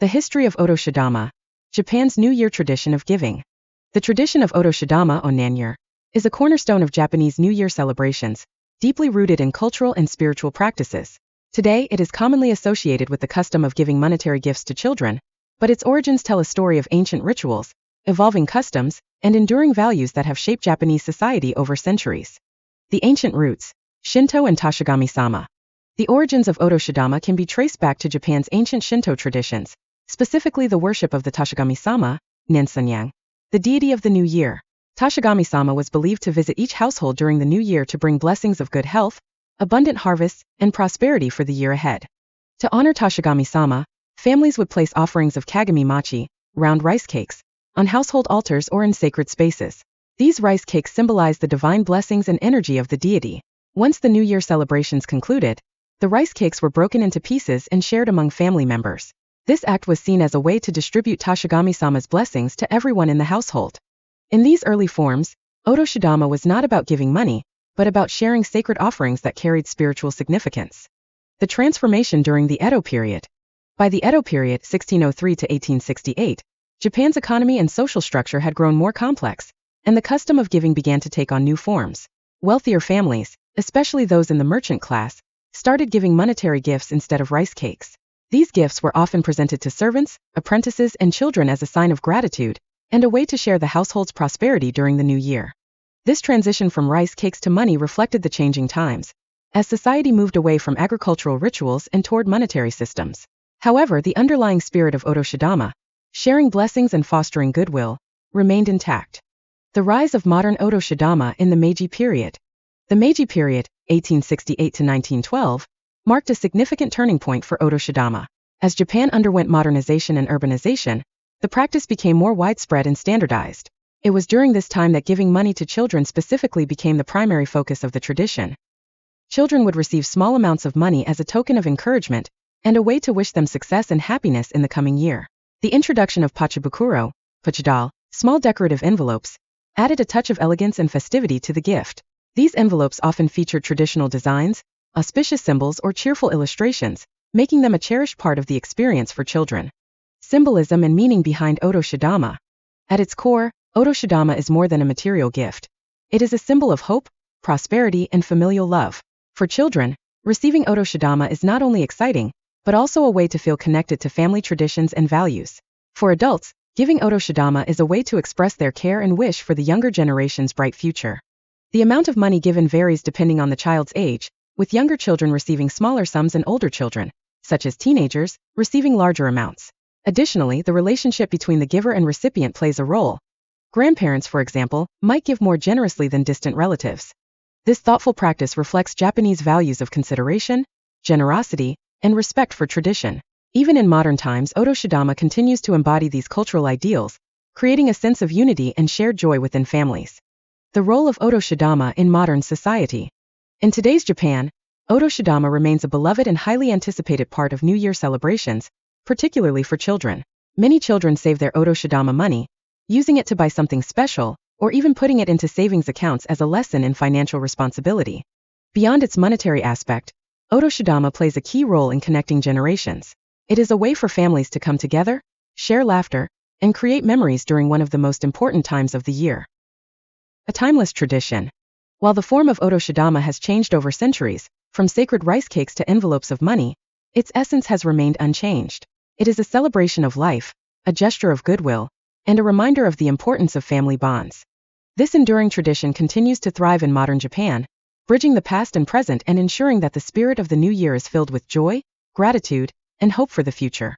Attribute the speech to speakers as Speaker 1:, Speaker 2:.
Speaker 1: The history of Otoshidama, Japan's New Year tradition of giving. The tradition of Otoshidama on Nanyear is a cornerstone of Japanese New Year celebrations, deeply rooted in cultural and spiritual practices. Today, it is commonly associated with the custom of giving monetary gifts to children, but its origins tell a story of ancient rituals, evolving customs, and enduring values that have shaped Japanese society over centuries. The ancient roots, Shinto and Tashigami-sama. The origins of Otoshidama can be traced back to Japan's ancient Shinto traditions, specifically the worship of the Tashigami-sama, Nensanyang, the deity of the new year. Tashigami-sama was believed to visit each household during the new year to bring blessings of good health, abundant harvests, and prosperity for the year ahead. To honor Tashigami-sama, families would place offerings of kagami machi, round rice cakes, on household altars or in sacred spaces. These rice cakes symbolize the divine blessings and energy of the deity. Once the New Year celebrations concluded, the rice cakes were broken into pieces and shared among family members. This act was seen as a way to distribute Tashigami-sama's blessings to everyone in the household. In these early forms, Otoshidama was not about giving money, but about sharing sacred offerings that carried spiritual significance. The transformation during the Edo period. By the Edo period, 1603 to 1868, Japan's economy and social structure had grown more complex, and the custom of giving began to take on new forms. Wealthier families, especially those in the merchant class, started giving monetary gifts instead of rice cakes. These gifts were often presented to servants, apprentices, and children as a sign of gratitude, and a way to share the household's prosperity during the new year. This transition from rice cakes to money reflected the changing times, as society moved away from agricultural rituals and toward monetary systems. However, the underlying spirit of Otoshidama, sharing blessings and fostering goodwill, remained intact. The rise of modern Otoshidama in the Meiji period. The Meiji period, 1868 to 1912, marked a significant turning point for Otoshidama. As Japan underwent modernization and urbanization, the practice became more widespread and standardized. It was during this time that giving money to children specifically became the primary focus of the tradition. Children would receive small amounts of money as a token of encouragement and a way to wish them success and happiness in the coming year. The introduction of pachibukuro, pachidal, small decorative envelopes, added a touch of elegance and festivity to the gift. These envelopes often featured traditional designs, auspicious symbols, or cheerful illustrations, making them a cherished part of the experience for children. Symbolism and meaning behind Otoshidama. At its core, Otoshidama is more than a material gift. It is a symbol of hope, prosperity, and familial love. For children, receiving Otoshidama is not only exciting, but also a way to feel connected to family traditions and values. For adults, giving Otoshidama is a way to express their care and wish for the younger generation's bright future. The amount of money given varies depending on the child's age, with younger children receiving smaller sums and older children, such as teenagers, receiving larger amounts. Additionally, the relationship between the giver and recipient plays a role. Grandparents, for example, might give more generously than distant relatives. This thoughtful practice reflects Japanese values of consideration, generosity, and respect for tradition. Even in modern times, Otoshidama continues to embody these cultural ideals, creating a sense of unity and shared joy within families. The role of Otoshidama in modern society. In today's Japan, Otoshidama remains a beloved and highly anticipated part of New Year celebrations, particularly for children. Many children save their Otoshidama money, using it to buy something special, or even putting it into savings accounts as a lesson in financial responsibility. Beyond its monetary aspect, Otoshidama plays a key role in connecting generations. It is a way for families to come together, share laughter, and create memories during one of the most important times of the year. A timeless tradition. While the form of Otoshidama has changed over centuries, from sacred rice cakes to envelopes of money, its essence has remained unchanged. It is a celebration of life, a gesture of goodwill, and a reminder of the importance of family bonds. This enduring tradition continues to thrive in modern Japan, bridging the past and present and ensuring that the spirit of the new year is filled with joy, gratitude, and hope for the future.